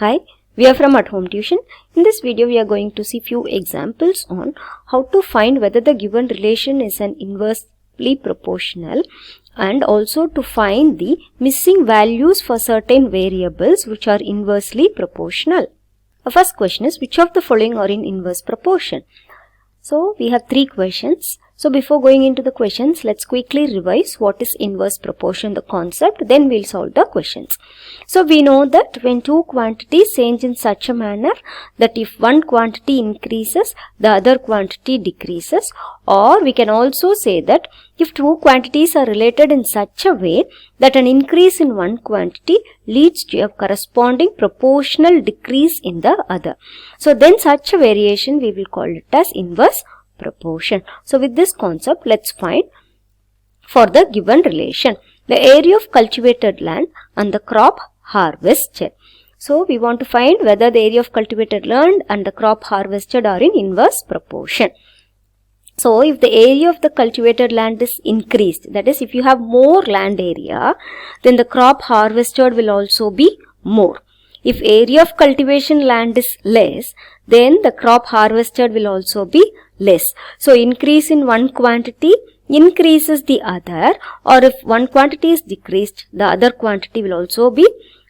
Hi, we are from At Home Tuition. In this video, we are going to see few examples on how to find whether the given relation is an inversely proportional and also to find the missing values for certain variables which are inversely proportional. The first question is, which of the following are in inverse proportion? So, we have three questions. So, before going into the questions, let's quickly revise what is inverse proportion, the concept, then we'll solve the questions. So, we know that when two quantities change in such a manner that if one quantity increases, the other quantity decreases, or we can also say that if two quantities are related in such a way that an increase in one quantity leads to a corresponding proportional decrease in the other. So, then such a variation we will call it as inverse proportion. So, with this concept, let's find for the given relation the area of cultivated land and the crop harvested. So, we want to find whether the area of cultivated land and the crop harvested are in inverse proportion. So, if the area of the cultivated land is increased, that is if you have more land area, then the crop harvested will also be more. If area of cultivation land is less, then the crop harvested will also be less. So, increase in one quantity increases the other, or if one quantity is decreased, the other quantity will also be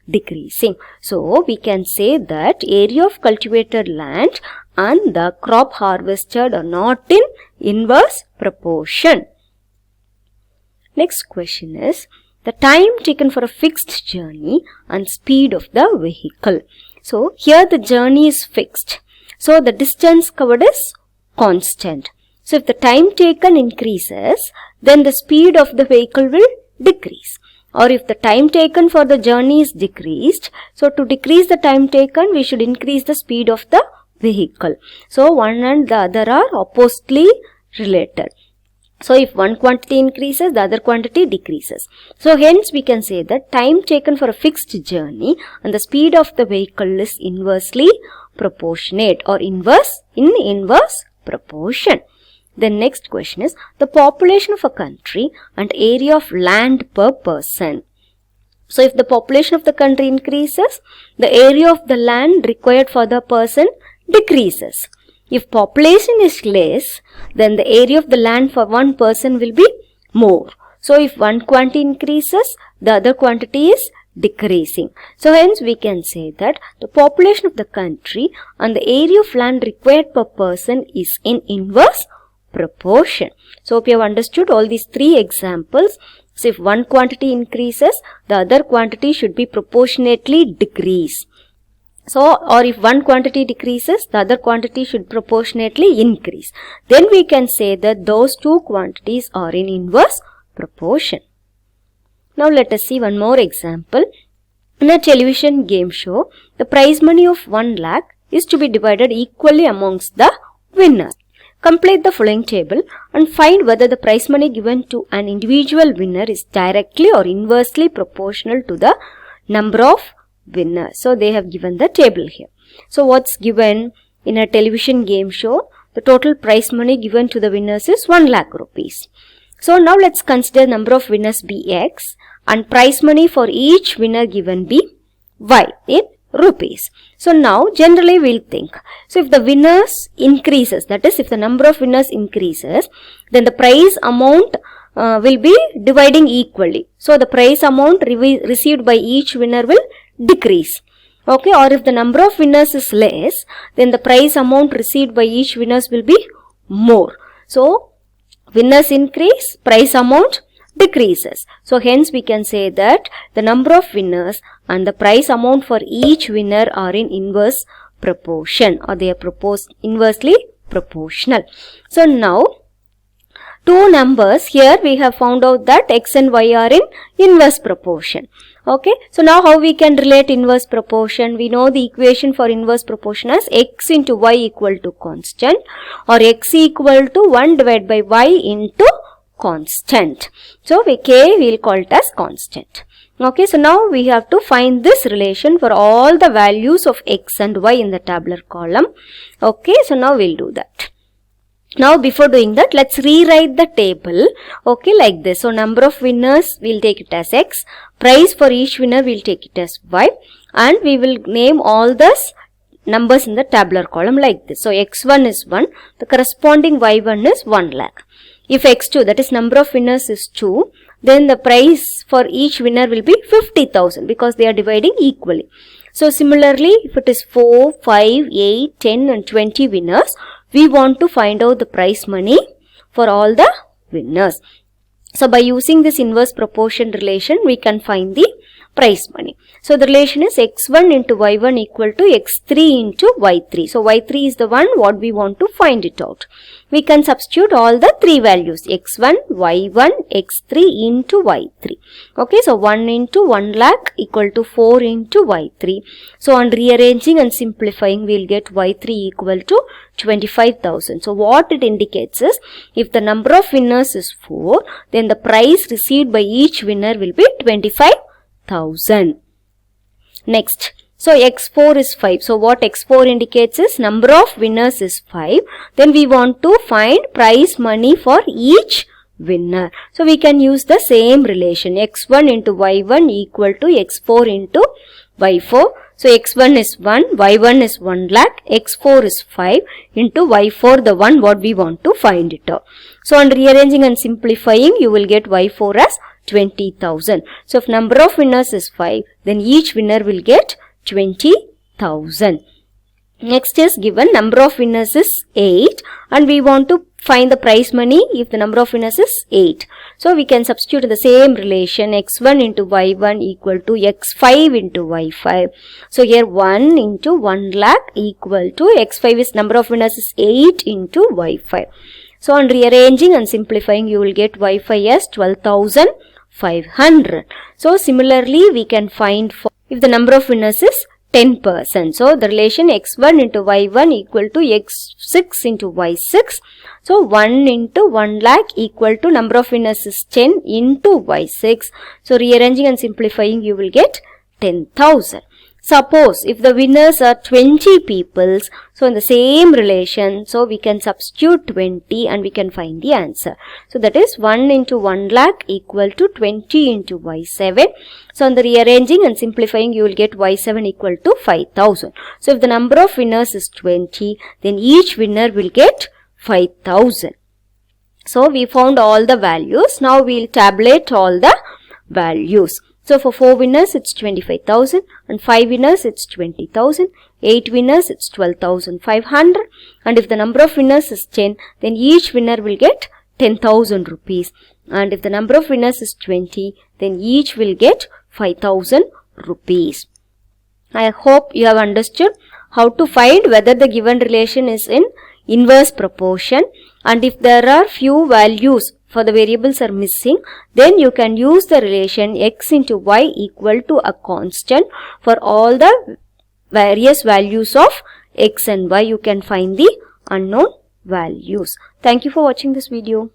decreasing. So, we can say that area of cultivated land and the crop harvested are not in inverse proportion. Next question is the time taken for a fixed journey and speed of the vehicle. So, here the journey is fixed. So, the distance covered is constant. So, if the time taken increases, then the speed of the vehicle will decrease. Or if the time taken for the journey is decreased, so to decrease the time taken, we should increase the speed of the vehicle. So, one and the other are oppositely related. So, if one quantity increases, the other quantity decreases. So, hence we can say that time taken for a fixed journey and the speed of the vehicle is inversely proportionate or in inverse proportion. The next question is the population of a country and area of land per person. So, if the population of the country increases, the area of the land required for the person decreases. If population is less, then the area of the land for one person will be more. So, if one quantity increases, the other quantity is decreasing. So, hence we can say that the population of the country and the area of land required per person is in inverse proportion. So, hope you have understood all these three examples. So, if one quantity increases, the other quantity should be proportionately decrease. So, or if one quantity decreases, the other quantity should proportionately increase. Then we can say that those two quantities are in inverse proportion. Now, let us see one more example. In a television game show, the prize money of 1 lakh is to be divided equally amongst the winners. Complete the following table and find whether the prize money given to an individual winner is directly or inversely proportional to the number of winners. So, they have given the table here. So, what's given in a television game show? The total prize money given to the winners is 1 lakh rupees. So, now let's consider number of winners be X and prize money for each winner given be Y in rupees. So, now generally we'll think. So, if the winners increases, that is if the number of winners increases, then the prize amount will be dividing equally. So, the prize amount received by each winner will decrease. Okay, or if the number of winners is less, then the prize amount received by each winners will be more. So, winners increase, prize amount decreases. So, hence we can say that the number of winners and the prize amount for each winner are in inverse proportion, or they are inversely proportional. So, now two numbers here we have found out that X and Y are in inverse proportion. Okay. So, now how we can relate inverse proportion? We know the equation for inverse proportion as X into Y equal to constant, or X equal to 1 divided by Y into constant. So, K we will call it as constant. Okay. So, now we have to find this relation for all the values of X and Y in the tabular column. Okay. So, now we will do that. Now, before doing that, let's rewrite the table, okay, like this. So, number of winners, we'll take it as X. Price for each winner, we'll take it as Y. and we will name all the numbers in the tabular column like this. So x1 is 1, the corresponding y1 is 1 lakh. If x2, that is number of winners, is 2, then the price for each winner will be 50,000 because they are dividing equally. So similarly, if it is 4, 5, 8, 10 and 20 winners, we want to find out the prize money for all the winners. So by using this inverse proportion relation, we can find the prize money. So the relation is x1 into y1 equal to x3 into y3. So y3 is the one what we want to find it out. We can substitute all the three values x1, y1, x3 into y3. Okay, so 1 into 1 lakh equal to 4 into y3. So on rearranging and simplifying, we will get y3 equal to 25,000. So what it indicates is, if the number of winners is 4, then the prize received by each winner will be 25,000. Next, so x4 is 5. So what x4 indicates is, number of winners is 5. Then we want to find prize money for each winner. So we can use the same relation, x1 into y1 equal to x4 into y4. So x1 is 1, y1 is 1 lakh, x4 is 5 into y4, the one what we want to find it out. So on rearranging and simplifying, you will get y4 as 20,000. So if number of winners is 5, then each winner will get 20,000. Next is given number of winners is 8 and we want to find the prize money if the number of winners is 8. So we can substitute the same relation, x1 into y1 equal to x5 into y5. So here 1 into 1 lakh equal to x5 is number of winners is 8 into y5. So on rearranging and simplifying, you will get y5 as 12,500. So similarly, we can find if the number of winners is 10%. So the relation x1 into y1 equal to x6 into y6. So 1 into 1 lakh equal to number of winners is 10 into y6. So rearranging and simplifying, you will get 10,000. Suppose if the winners are 20 people, so in the same relation, so we can substitute 20 and we can find the answer. So that is 1 into 1 lakh equal to 20 into y7. So on the rearranging and simplifying, you will get y7 equal to 5,000. So if the number of winners is 20, then each winner will get 5,000. So we found all the values. Now we will tabulate all the values. So for 4 winners, it's 25,000 and 5 winners, it's 20,000. 8 winners, it's 12,500. And if the number of winners is 10, then each winner will get 10,000 rupees. And if the number of winners is 20, then each will get 5,000 rupees. I hope you have understood how to find whether the given relation is in inverse proportion, and if there are few values for the variables are missing, then you can use the relation x into y equal to a constant for all the various values of x and y. You can find the unknown values. Thank you for watching this video.